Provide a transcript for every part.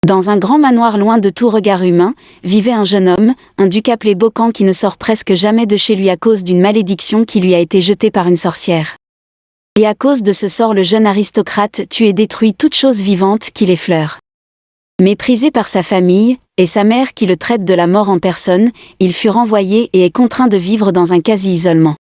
Dans un grand manoir loin de tout regard humain, vivait un jeune homme, un duc appelé Bocan qui ne sort presque jamais de chez lui à cause d'une malédiction qui lui a été jetée par une sorcière. Et à cause de ce sort le jeune aristocrate tue et détruit toute chose vivante qui l'effleure. Méprisé par sa famille, et sa mère qui le traite de la mort en personne, il fut renvoyé et est contraint de vivre dans un quasi-isolement.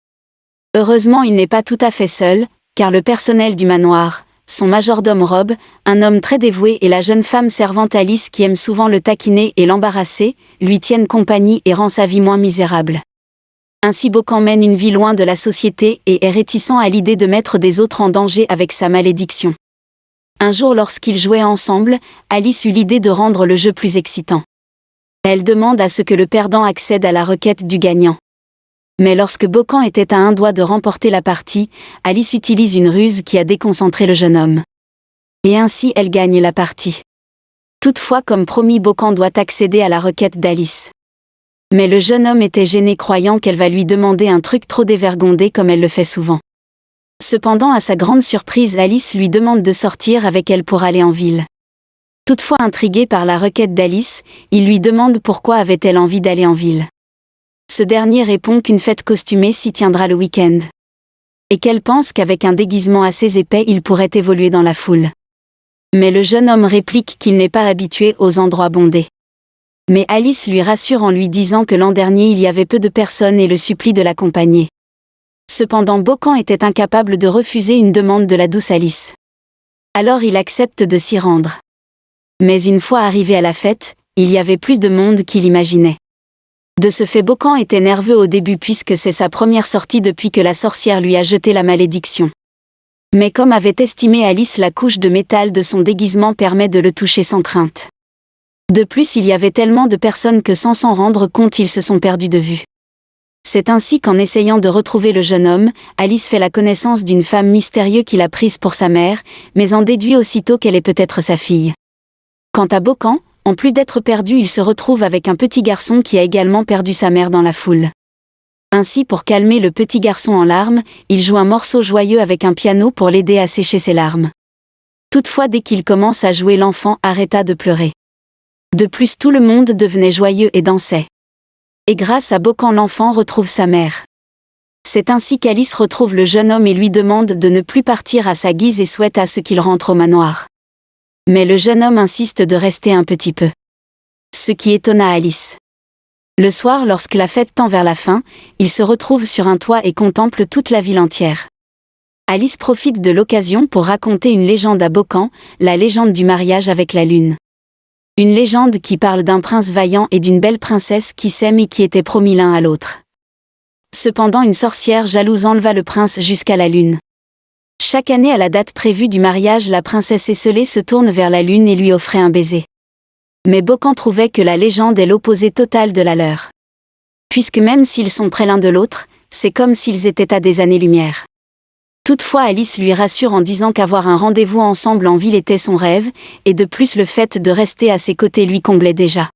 Heureusement il n'est pas tout à fait seul, car le personnel du manoir, son majordome Rob, un homme très dévoué et la jeune femme servante Alice qui aime souvent le taquiner et l'embarrasser, lui tiennent compagnie et rend sa vie moins misérable. Ainsi Bocan mène une vie loin de la société et est réticent à l'idée de mettre des autres en danger avec sa malédiction. Un jour lorsqu'ils jouaient ensemble, Alice eut l'idée de rendre le jeu plus excitant. Elle demande à ce que le perdant accède à la requête du gagnant. Mais lorsque Bocan était à un doigt de remporter la partie, Alice utilise une ruse qui a déconcentré le jeune homme. Et ainsi elle gagne la partie. Toutefois comme promis Bocan doit accéder à la requête d'Alice. Mais le jeune homme était gêné croyant qu'elle va lui demander un truc trop dévergondé comme elle le fait souvent. Cependant à sa grande surprise Alice lui demande de sortir avec elle pour aller en ville. Toutefois intrigué par la requête d'Alice, il lui demande pourquoi avait-elle envie d'aller en ville. Ce dernier répond qu'une fête costumée s'y tiendra le week-end. Et qu'elle pense qu'avec un déguisement assez épais il pourrait évoluer dans la foule. Mais le jeune homme réplique qu'il n'est pas habitué aux endroits bondés. Mais Alice lui rassure en lui disant que l'an dernier il y avait peu de personnes et le supplie de l'accompagner. Cependant Bocan était incapable de refuser une demande de la douce Alice. Alors il accepte de s'y rendre. Mais une fois arrivé à la fête, il y avait plus de monde qu'il imaginait. De ce fait Bocan était nerveux au début puisque c'est sa première sortie depuis que la sorcière lui a jeté la malédiction. Mais comme avait estimé Alice la couche de métal de son déguisement permet de le toucher sans crainte. De plus il y avait tellement de personnes que sans s'en rendre compte ils se sont perdus de vue. C'est ainsi qu'en essayant de retrouver le jeune homme, Alice fait la connaissance d'une femme mystérieuse qu'il a prise pour sa mère, mais en déduit aussitôt qu'elle est peut-être sa fille. Quant à Bocan, en plus d'être perdu il se retrouve avec un petit garçon qui a également perdu sa mère dans la foule. Ainsi pour calmer le petit garçon en larmes, il joue un morceau joyeux avec un piano pour l'aider à sécher ses larmes. Toutefois dès qu'il commence à jouer l'enfant arrêta de pleurer. De plus tout le monde devenait joyeux et dansait. Et grâce à Bocan l'enfant retrouve sa mère. C'est ainsi qu'Alice retrouve le jeune homme et lui demande de ne plus partir à sa guise et souhaite à ce qu'il rentre au manoir. Mais le jeune homme insiste de rester un petit peu. Ce qui étonna Alice. Le soir lorsque la fête tend vers la fin, il se retrouve sur un toit et contemple toute la ville entière. Alice profite de l'occasion pour raconter une légende à Bocan, la légende du mariage avec la lune. Une légende qui parle d'un prince vaillant et d'une belle princesse qui s'aiment et qui étaient promis l'un à l'autre. Cependant une sorcière jalouse enleva le prince jusqu'à la lune. Chaque année à la date prévue du mariage la princesse esselée se tourne vers la lune et lui offrait un baiser. Mais Bocan trouvait que la légende est l'opposé total de la leur. Puisque même s'ils sont près l'un de l'autre, c'est comme s'ils étaient à des années-lumière. Toutefois Alice lui rassure en disant qu'avoir un rendez-vous ensemble en ville était son rêve, et de plus le fait de rester à ses côtés lui comblait déjà.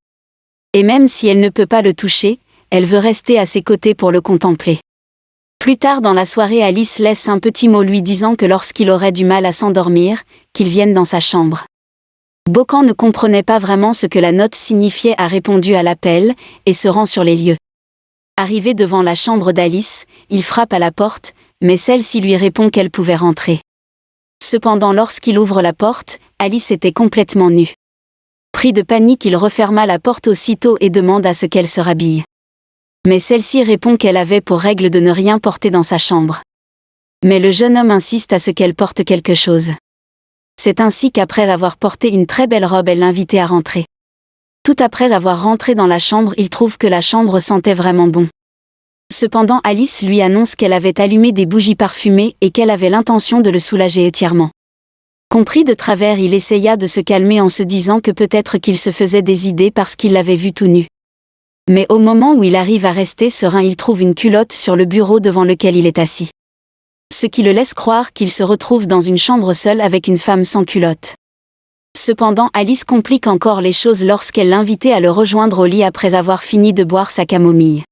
Et même si elle ne peut pas le toucher, elle veut rester à ses côtés pour le contempler. Plus tard dans la soirée Alice laisse un petit mot lui disant que lorsqu'il aurait du mal à s'endormir, qu'il vienne dans sa chambre. Bocan ne comprenait pas vraiment ce que la note signifiait a répondu à l'appel, et se rend sur les lieux. Arrivé devant la chambre d'Alice, il frappe à la porte, mais celle-ci lui répond qu'elle pouvait rentrer. Cependant lorsqu'il ouvre la porte, Alice était complètement nue. Pris de panique il referma la porte aussitôt et demande à ce qu'elle se rhabille. Mais celle-ci répond qu'elle avait pour règle de ne rien porter dans sa chambre. Mais le jeune homme insiste à ce qu'elle porte quelque chose. C'est ainsi qu'après avoir porté une très belle robe elle l'invitait à rentrer. Tout après avoir rentré dans la chambre il trouve que la chambre sentait vraiment bon. Cependant Alice lui annonce qu'elle avait allumé des bougies parfumées et qu'elle avait l'intention de le soulager entièrement. Compris de travers il essaya de se calmer en se disant que peut-être qu'il se faisait des idées parce qu'il l'avait vu tout nu. Mais au moment où il arrive à rester serein il trouve une culotte sur le bureau devant lequel il est assis. Ce qui le laisse croire qu'il se retrouve dans une chambre seule avec une femme sans culotte. Cependant Alice complique encore les choses lorsqu'elle l'invitait à le rejoindre au lit après avoir fini de boire sa camomille.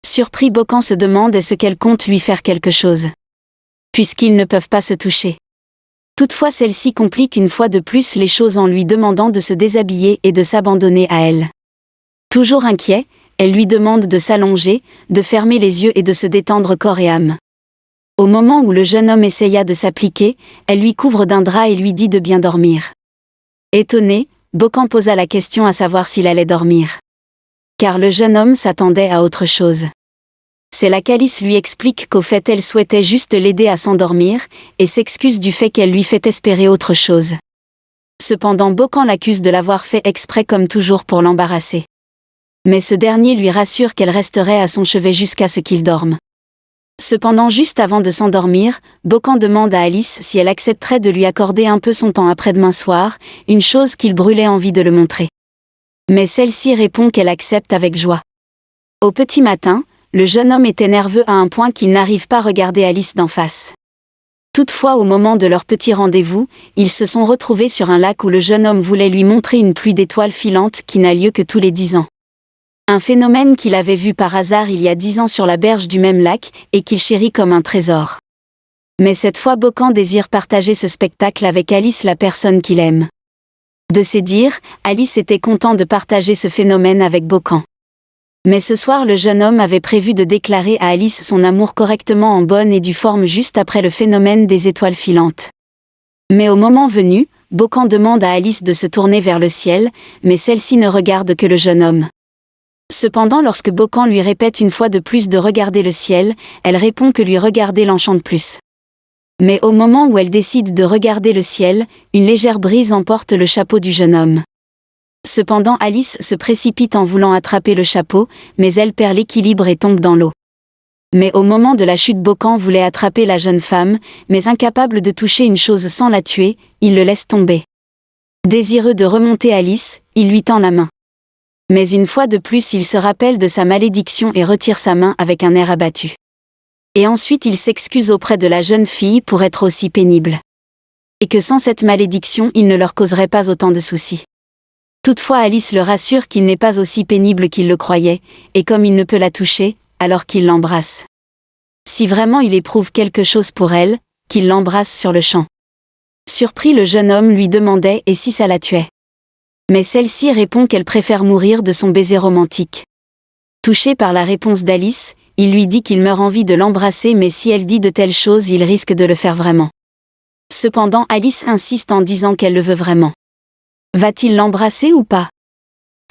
Surpris Bocan se demande est-ce qu'elle compte lui faire quelque chose. Puisqu'ils ne peuvent pas se toucher. Toutefois celle-ci complique une fois de plus les choses en lui demandant de se déshabiller et de s'abandonner à elle. Toujours inquiet, elle lui demande de s'allonger, de fermer les yeux et de se détendre corps et âme. Au moment où le jeune homme essaya de s'appliquer, elle lui couvre d'un drap et lui dit de bien dormir. Étonné, Bocan posa la question à savoir s'il allait dormir. Car le jeune homme s'attendait à autre chose. C'est là qu'Alice lui explique qu'au fait elle souhaitait juste l'aider à s'endormir, et s'excuse du fait qu'elle lui fait espérer autre chose. Cependant Bocan l'accuse de l'avoir fait exprès comme toujours pour l'embarrasser. Mais ce dernier lui rassure qu'elle resterait à son chevet jusqu'à ce qu'il dorme. Cependant juste avant de s'endormir, Bocan demande à Alice si elle accepterait de lui accorder un peu son temps après-demain soir, une chose qu'il brûlait envie de le montrer. Mais celle-ci répond qu'elle accepte avec joie. Au petit matin, le jeune homme était nerveux à un point qu'il n'arrive pas à regarder Alice d'en face. Toutefois au moment de leur petit rendez-vous, ils se sont retrouvés sur un lac où le jeune homme voulait lui montrer une pluie d'étoiles filantes qui n'a lieu que tous les 10 ans. Un phénomène qu'il avait vu par hasard il y a 10 ans sur la berge du même lac, et qu'il chérit comme un trésor. Mais cette fois Bocan désire partager ce spectacle avec Alice, la personne qu'il aime. De ses dires, Alice était content de partager ce phénomène avec Bocan. Mais ce soir le jeune homme avait prévu de déclarer à Alice son amour correctement en bonne et due forme juste après le phénomène des étoiles filantes. Mais au moment venu, Bocan demande à Alice de se tourner vers le ciel, mais celle-ci ne regarde que le jeune homme. Cependant lorsque Bocan lui répète une fois de plus de regarder le ciel, elle répond que lui regarder l'enchante plus. Mais au moment où elle décide de regarder le ciel, une légère brise emporte le chapeau du jeune homme. Cependant Alice se précipite en voulant attraper le chapeau, mais elle perd l'équilibre et tombe dans l'eau. Mais au moment de la chute Bocan voulait attraper la jeune femme, mais incapable de toucher une chose sans la tuer, il le laisse tomber. Désireux de remonter Alice, il lui tend la main. Mais une fois de plus il se rappelle de sa malédiction et retire sa main avec un air abattu. Et ensuite il s'excuse auprès de la jeune fille pour être aussi pénible. Et que sans cette malédiction il ne leur causerait pas autant de soucis. Toutefois Alice le rassure qu'il n'est pas aussi pénible qu'il le croyait, et comme il ne peut la toucher, alors qu'il l'embrasse. Si vraiment il éprouve quelque chose pour elle, qu'il l'embrasse sur le champ. Surpris le jeune homme lui demandait et si ça la tuait. Mais celle-ci répond qu'elle préfère mourir de son baiser romantique. Touché par la réponse d'Alice, il lui dit qu'il meurt envie de l'embrasser mais si elle dit de telles choses il risque de le faire vraiment. Cependant Alice insiste en disant qu'elle le veut vraiment. Va-t-il l'embrasser ou pas?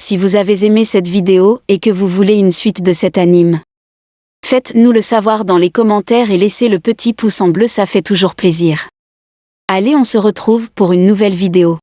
Si vous avez aimé cette vidéo et que vous voulez une suite de cet anime, faites-nous le savoir dans les commentaires et laissez le petit pouce en bleu, ça fait toujours plaisir. Allez, on se retrouve pour une nouvelle vidéo.